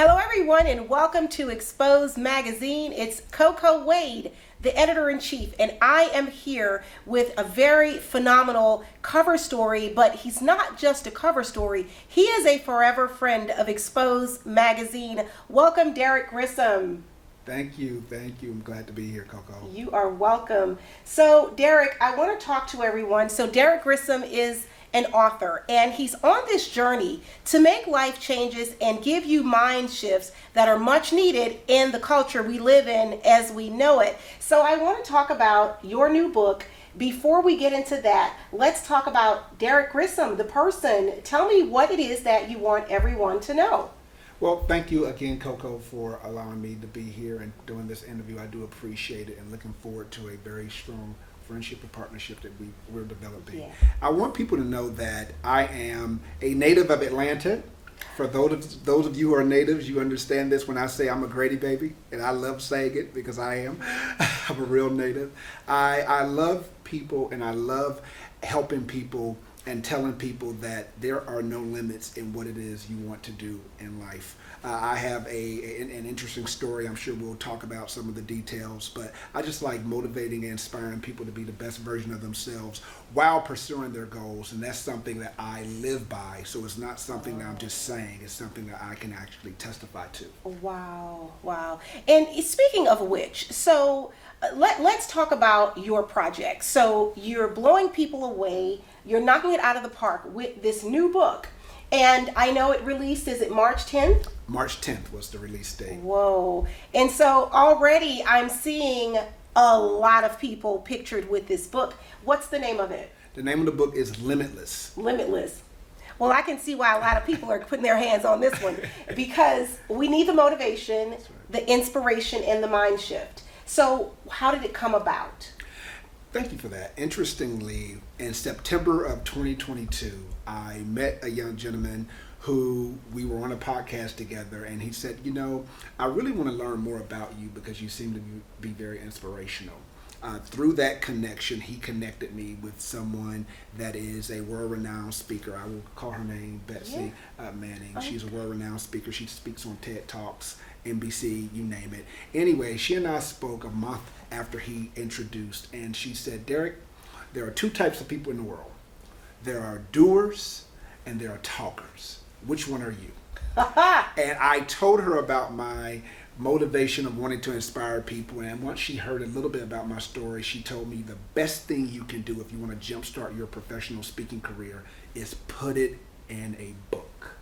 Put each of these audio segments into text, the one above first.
Hello everyone and welcome to Exxpose Magazine. It's CoCo Wade, the editor-in-chief, and I am here with a very phenomenal cover story, but he's not just a cover story. He is a forever friend of Exxpose Magazine. Welcome, Derrick Grissom. Thank you. I'm glad to be here, CoCo. You are welcome. So, Derrick, I want to talk to everyone. So, Derrick Grissom is an author, and he's on this journey to make life changes and give you mind shifts that are much needed in the culture we live in as we know it. So I want to talk about your new book. Before we get into that, let's talk about Derrick Grissom, the person. Tell me what it is that you want everyone to know. Well, thank you again, CoCo, for allowing me to be here and doing this interview. I do appreciate it and looking forward to a very strong friendship and partnership that we're developing. Yeah. I want people to know that I am a native of Atlanta. For those of you who are natives, you understand this when I say I'm a Grady baby, and I love saying it because I am. I'm a real native. I love people and I love helping people and telling people that there are no limits in what it is you want to do in life. I have an interesting story. I'm sure we'll talk about some of the details, but I just like motivating and inspiring people to be the best version of themselves while pursuing their goals, and that's something that I live by. So it's not something that I'm just saying, it's something that I can actually testify to. Wow. And speaking of which, so let's talk about your project. So you're blowing people away, you're knocking it out of the park with this new book. And I know it released, is it March 10th? March 10th was the release date. Whoa. And so already I'm seeing a lot of people pictured with this book. What's the name of it? The name of the book is Limitless. Limitless. Well, I can see why a lot of people are putting their hands on this one because we need the motivation, That's right, the inspiration, and the mind shift. So how did it come about? Thank you for that. Interestingly, in September of 2022, I met a young gentleman who we were on a podcast together, and he said, you know, I really want to learn more about you because you seem to be very inspirational. Through that connection, he connected me with someone that is a world-renowned speaker. I will call her name Betsy Manning. She's a world-renowned speaker. She speaks on TED Talks, NBC, you name it. Anyway, she and I spoke a month after he introduced, and she said, Derrick, there are two types of people in the world. There are doers and there are talkers. Which one are you? And I told her about my motivation of wanting to inspire people, and once she heard a little bit about my story, she told me the best thing you can do if you want to jumpstart your professional speaking career is put it in a book.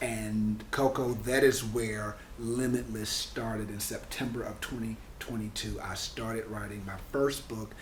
And CoCo, that is where Limitless started in September of 2022. I started writing my first book.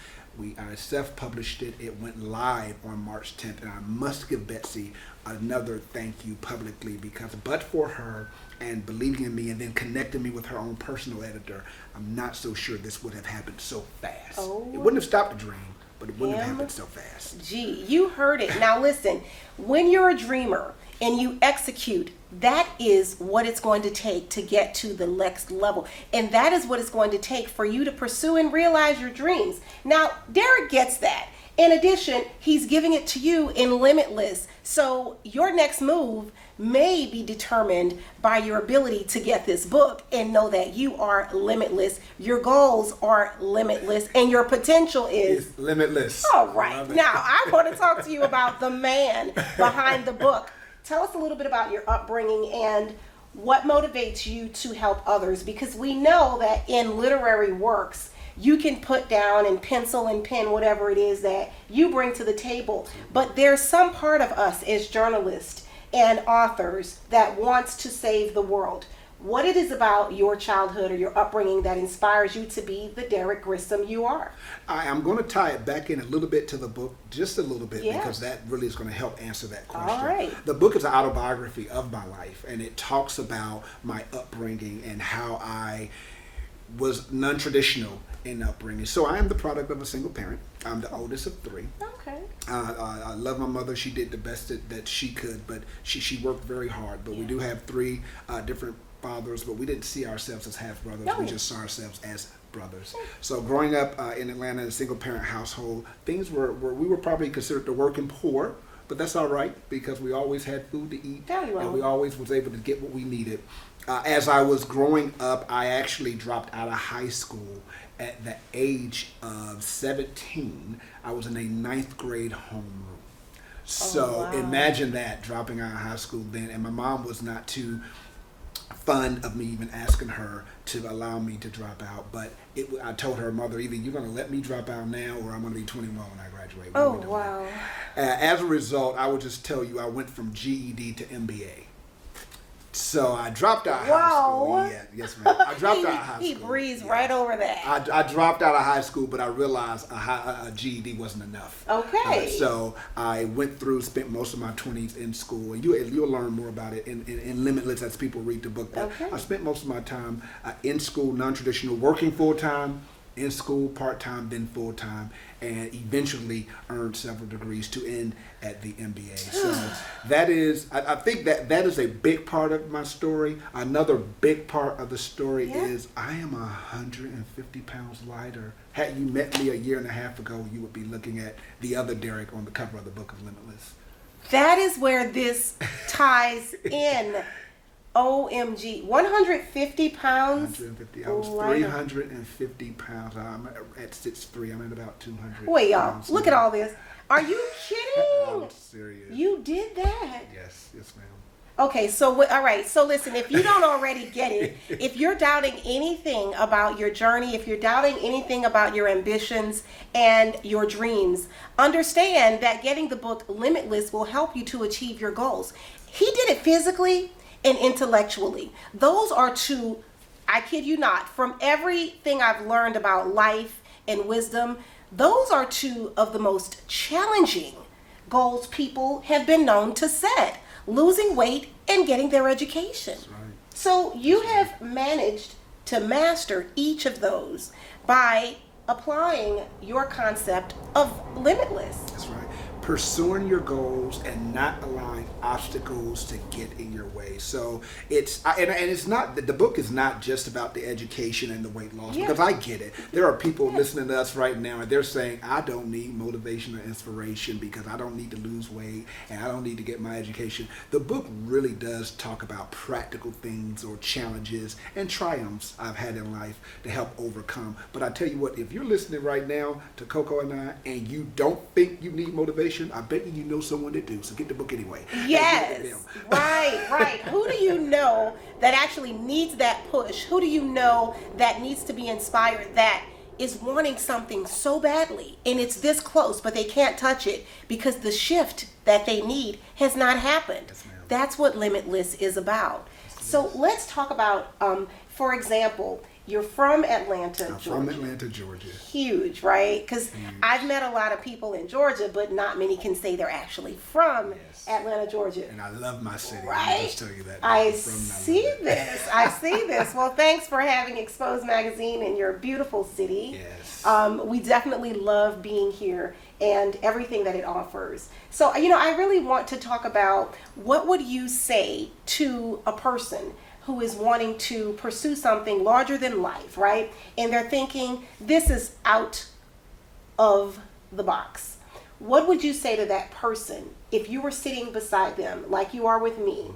I self-published it. It went live on March 10th, and I must give Betsy another thank you publicly because but for her and believing in me and then connecting me with her own personal editor, I'm not so sure this would have happened so fast. It wouldn't have stopped the dream, but it wouldn't have happened so fast. Gee, you heard it. Now listen, when you're a dreamer and you execute, that is what it's going to take to get to the next level. And that is what it's going to take for you to pursue and realize your dreams. Now, Derrick gets that. In addition, he's giving it to you in Limitless. So your next move may be determined by your ability to get this book and know that you are limitless. Your goals are limitless and your potential is limitless. All right. Now, I want to talk to you about the man behind the book. Tell us a little bit about your upbringing and what motivates you to help others, because we know that in literary works, you can put down and pencil and pen whatever it is that you bring to the table. But there's some part of us as journalists and authors that wants to save the world. What it is about your childhood or your upbringing that inspires you to be the Derrick Grissom you are? I'm going to tie it back in a little bit to the book, just a little bit, because that really is going to help answer that question. All right. The book is an autobiography of my life, and it talks about my upbringing and how I was non-traditional in upbringing. So I am the product of a single parent. I'm the oldest of three. Okay. I love my mother. She did the best that she could, but she worked very hard. But we do have three different fathers, but we didn't see ourselves as half brothers. No. We just saw ourselves as brothers. So growing up in Atlanta in a single parent household, things we were probably considered the working poor, but that's all right because we always had food to eat, Very well. and we always was able to get what we needed. As I was growing up, I actually dropped out of high school at the age of 17. I was in a ninth grade homeroom. So wow. imagine that, dropping out of high school then, and my mom was not too fond of me even asking her to allow me to drop out, but I told her mother, either you're going to let me drop out now or I'm going to be 21 when I graduate. What are we doing? Wow. As a result, I would just tell you I went from GED to MBA. So I dropped out of high school. Yeah, yes, ma'am. I dropped out of high school. He breezed right over that. I dropped out of high school, but I realized a GED wasn't enough. Okay. So I went through, spent most of my 20s in school, and you'll learn more about it in Limitless as people read the book. But Okay. I spent most of my time in school, non-traditional, working full-time, in school, part-time, then full-time, and eventually earned several degrees to end at the MBA. So that is, I think that is a big part of my story. Another big part of the story is I am 150 pounds lighter. Had you met me a year and a half ago, you would be looking at the other Derrick on the cover of the book of Limitless. That is where this ties in. OMG, 150 pounds. 150. I was lighter. 350 pounds. I'm at 6'3". I'm at about 200. Wait, y'all, pounds look now. at all this. Are you kidding? I'm serious. You did that? Yes, ma'am. Okay, so all right. So listen, if you don't already get it, if you're doubting anything about your journey, if you're doubting anything about your ambitions and your dreams, understand that getting the book Limitless will help you to achieve your goals. He did it physically and intellectually. Those are two, I kid you not, from everything I've learned about life and wisdom, those are two of the most challenging goals people have been known to set: losing weight and getting their education. That's right. So you have managed to master each of those by applying your concept of limitless. That's right. Pursuing your goals and not allowing obstacles to get in your way. So it's not, the book is not just about the education and the weight loss, because I get it. There are people listening to us right now and they're saying, I don't need motivation or inspiration because I don't need to lose weight and I don't need to get my education. The book really does talk about practical things or challenges and triumphs I've had in life to help overcome. But I tell you what, if you're listening right now to CoCo and I and you don't think you need motivation, I bet you know someone that do. So get the book anyway. Yes, right. Who do you know that actually needs that push? Who do you know that needs to be inspired, that is wanting something so badly and it's this close, but they can't touch it because the shift that they need has not happened? Yes, ma'am. That's what Limitless is about. So let's talk about, for example, you're from Atlanta, I'm Georgia. from Atlanta, Georgia. Huge, right? Because I've met a lot of people in Georgia, but not many can say they're actually from Atlanta, Georgia. And I love my city. Right? Let me just tell you that. I see this. Well, thanks for having Exxpose Magazine in your beautiful city. Yes. We definitely love being here and everything that it offers. So, I really want to talk about, what would you say to a person who is wanting to pursue something larger than life, right? And they're thinking, this is out of the box. What would you say to that person if you were sitting beside them, like you are with me,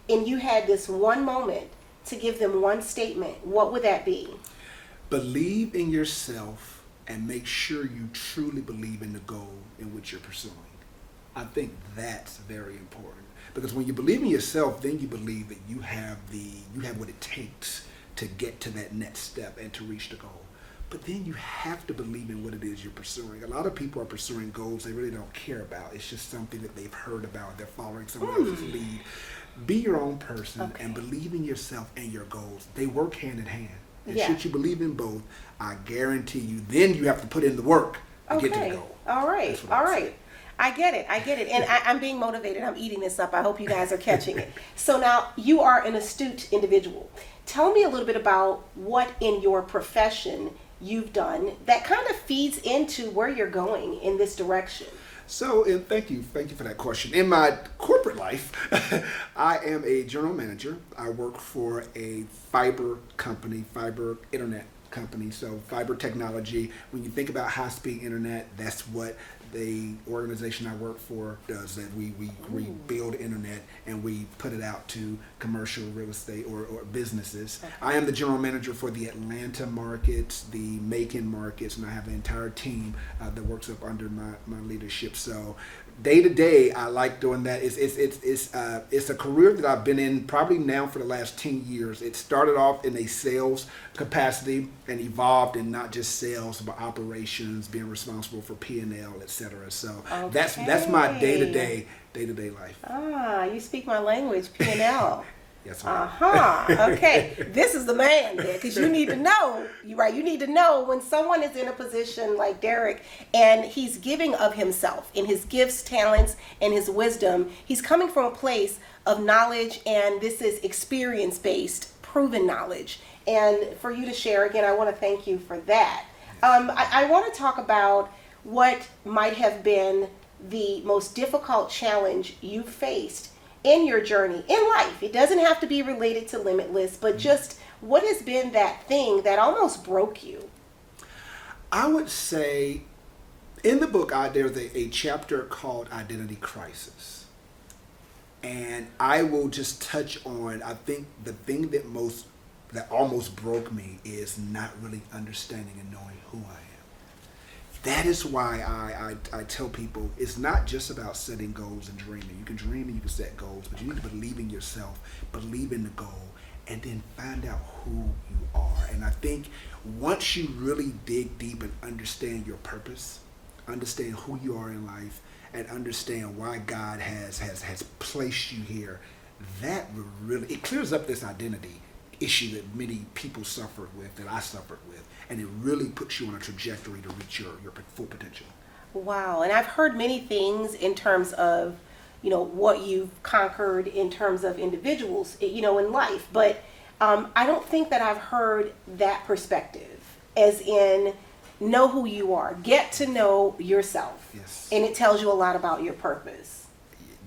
and you had this one moment to give them one statement? What would that be? Believe in yourself and make sure you truly believe in the goal in which you're pursuing. I think that's very important. Because when you believe in yourself, then you believe that you have what it takes to get to that next step and to reach the goal. But then you have to believe in what it is you're pursuing. A lot of people are pursuing goals they really don't care about. It's just something that they've heard about. They're following someone else's lead. Be your own person and believe in yourself and your goals. They work hand in hand. And should you believe in both, I guarantee you, then you have to put in the work to get to the goal. All right. I get it. And I'm being motivated. I'm eating this up. I hope you guys are catching it. So now, you are an astute individual. Tell me a little bit about what in your profession you've done that kind of feeds into where you're going in this direction. So, and thank you for that question. In my corporate life, I am a general manager. I work for a fiber internet company. So fiber technology, when you think about high-speed internet, that's what the organization I work for does. That we build internet and we put it out to commercial real estate or businesses. Okay. I am the general manager for the Atlanta markets, the Macon markets, and I have an entire team that works up under my leadership. So day to day, I like doing that. It's a career that I've been in probably now for the last 10 years. It started off in a sales capacity and evolved in not just sales but operations, being responsible for P&L, etc. So okay. that's my day to day life. Ah, you speak my language, P&L. Yes, ma'am. Okay. This is the man there, because you need to know. You need to know when someone is in a position like Derrick and he's giving of himself in his gifts, talents, and his wisdom. He's coming from a place of knowledge, and this is experience-based, proven knowledge. And for you to share, again, I want to thank you for that. I want to talk about what might have been the most difficult challenge you faced in your journey in life. It doesn't have to be related to Limitless, but just what has been that thing that almost broke you? I would say in the book, there's a chapter called Identity Crisis. And I will just touch on, I think the thing that almost broke me is not really understanding and knowing who I am. That is why I tell people it's not just about setting goals and dreaming. You can dream and you can set goals, but you need to believe in yourself, believe in the goal, and then find out who you are. And I think once you really dig deep and understand your purpose, understand who you are in life, and understand why God has placed you here, that will really, it clears up this identity issue that many people suffered with, that I suffered with, and it really puts you on a trajectory to reach your full potential. Wow. And I've heard many things in terms of, what you've conquered in terms of individuals, in life, but I don't think that I've heard that perspective, as in know who you are, get to know yourself. Yes. And it tells you a lot about your purpose.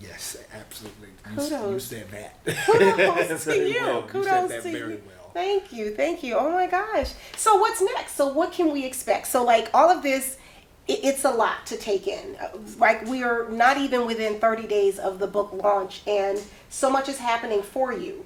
Yes, absolutely. Kudos. You said that. Kudos to you. Well. Kudos you said that to very you. well. Thank you. Oh my gosh. So what's next? So what can we expect? So like all of this, it's a lot to take in. Like we are not even within 30 days of the book launch, and so much is happening for you.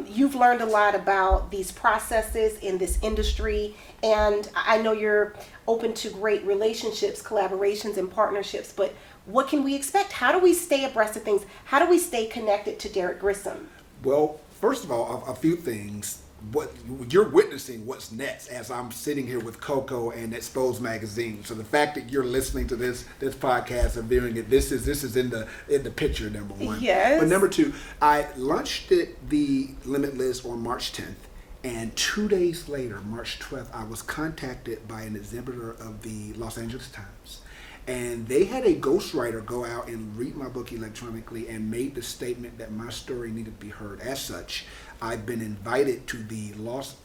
You've learned a lot about these processes in this industry, and I know you're open to great relationships, collaborations, and partnerships, but what can we expect? How do we stay abreast of things? How do we stay connected to Derrick Grissom? Well, first of all, a few things. What you're witnessing, what's next, as I'm sitting here with CoCo and Exxpose Magazine. So the fact that you're listening to this podcast and viewing it, this is in the picture, number one. Yes. But number two, I launched the Limitless on March 10th. And 2 days later, March 12th, I was contacted by an exhibitor of the Los Angeles Times. And they had a ghostwriter go out and read my book electronically and made the statement that my story needed to be heard. As such, I've been invited to the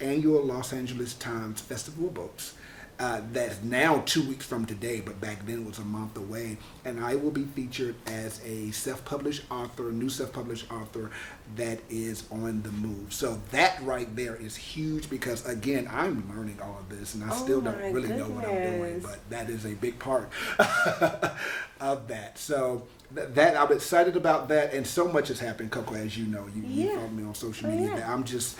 annual Los Angeles Times Festival of Books. That's now 2 weeks from today, but back then it was a month away. And I will be featured as a new self-published author that is on the move. So that right there is huge because, again, I'm learning all of this and I still don't really know what I'm doing, but that is a big part of that. So that I'm excited about that, and so much has happened, CoCo, as you know. You follow me on social media. That I'm just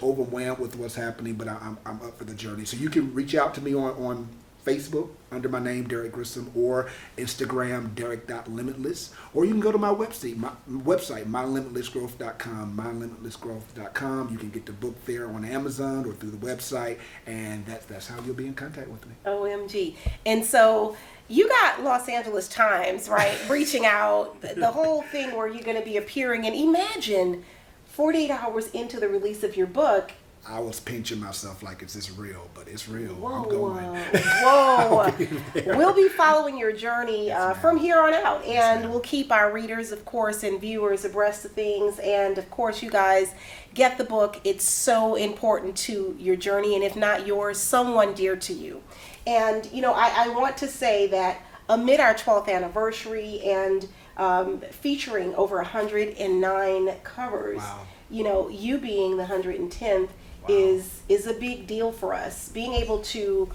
overwhelmed with what's happening, but I'm up for the journey. So you can reach out to me on Facebook under my name, Derrick Grissom, or Instagram, Derrick.Limitless, or you can go to my website, mylimitlessgrowth.com, mylimitlessgrowth.com. You can get the book there on Amazon or through the website, and that's how you'll be in contact with me. OMG. And so you got Los Angeles Times, right, reaching out, the whole thing where you're going to be appearing, and imagine 48 hours into the release of your book. I was pinching myself like, is this real? But it's real. Whoa, I'm going. Whoa. We'll be following your journey from here on out. And we'll keep our readers, of course, and viewers abreast of things. And, of course, you guys get the book. It's so important to your journey. And if not yours, someone dear to you. And, I want to say that amid our 12th anniversary and featuring over 109 covers, wow, you know, you being the 110th is a big deal for us. Being able to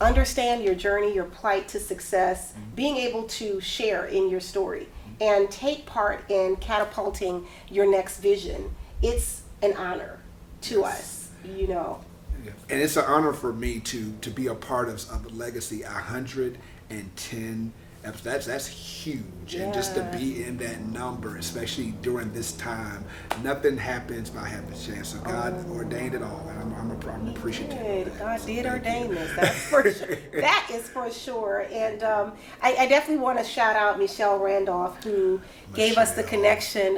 understand your journey, your plight to success, being able to share in your story and take part in catapulting your next vision. It's an honor to us, you know. Yeah. And it's an honor for me to be a part of the legacy 110. That's huge, and just to be in that number, especially during this time, nothing happens by happenstance. So God ordained it all, and I'm appreciative. God did ordain this. That's for sure. That is for sure. And I definitely want to shout out Michelle Randolph, who gave us the connection.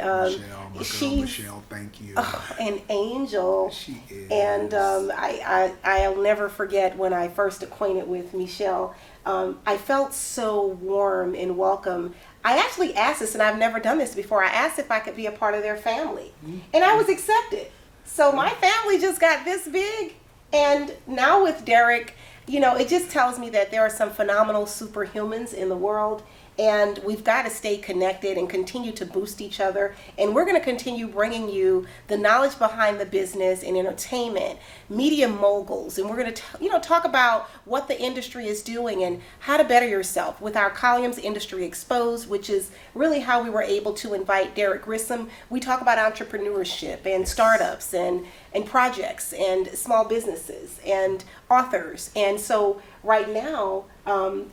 Michelle, thank you. An angel. She is. And I'll never forget when I first acquainted with Michelle. I felt so warm and welcome. I actually asked this, and I've never done this before. I asked if I could be a part of their family, and I was accepted. So my family just got this big, and now with Derrick, you know, it just tells me that there are some phenomenal superhumans in the world, and we've got to stay connected and continue to boost each other. And we're going to continue bringing you the knowledge behind the business and entertainment, media moguls, and we're going to talk about what the industry is doing and how to better yourself with our columns, Industry Exposed, which is really how we were able to invite Derrick Grissom. We talk about entrepreneurship and startups and projects and small businesses and authors. And so right now,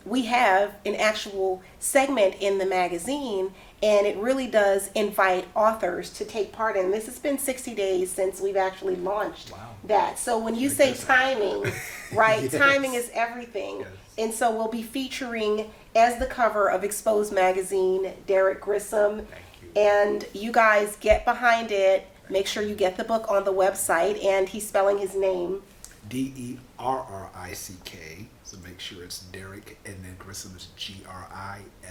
we have an actual segment in the magazine, and it really does invite authors to take part in this. It's been 60 days since we've actually launched that. So when you say timing, right, yes. Timing is everything. Yes. And so we'll be featuring, as the cover of Exxpose Magazine, Derrick Grissom. And you guys get behind it. Make sure you get the book on the website, and he's spelling his name Derrick. So make sure it's Derrick, and then Grissom is Grissom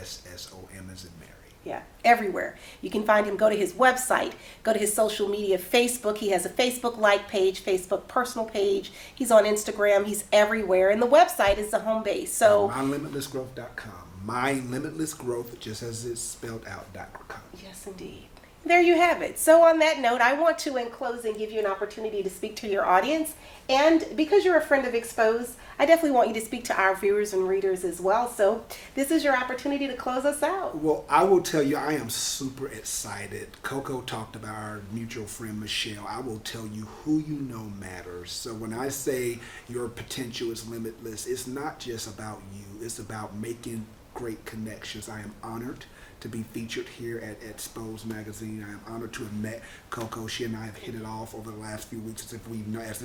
as in Mary. Yeah, everywhere. You can find him. Go to his website, go to his social media, Facebook. He has a Facebook like page, Facebook personal page. He's on Instagram. He's everywhere. And the website is the home base. So MyLimitlessGrowth.com. MyLimitlessGrowth, just as it's spelled out, .com. Yes, indeed. There you have it. So on that note, I want to, in closing, give you an opportunity to speak to your audience. And because you're a friend of Exxpose, I definitely want you to speak to our viewers and readers as well. So this is your opportunity to close us out. Well, I will tell you, I am super excited. CoCo talked about our mutual friend, Michelle. I will tell you, who you know matters. So when I say your potential is limitless, it's not just about you. It's about making great connections. I am honored to be featured here at Exxpose Magazine. I am honored to have met CoCo. She and I have hit it off over the last few weeks as if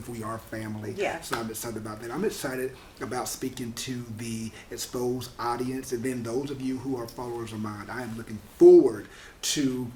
we are family. Yeah. So I'm excited about that. I'm excited about speaking to the Exxpose audience, and then those of you who are followers of mine. I am looking forward to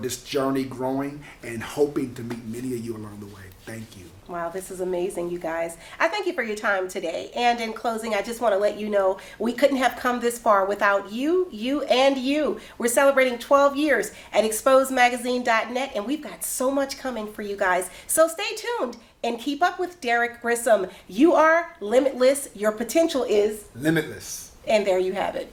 this journey growing and hoping to meet many of you along the way. Thank you. Wow, this is amazing, you guys. I thank you for your time today. And in closing, I just want to let you know we couldn't have come this far without you, and you. We're celebrating 12 years at exposemagazine.net, and we've got so much coming for you guys. So stay tuned and keep up with Derrick Grissom. You are limitless. Your potential is limitless. And there you have it.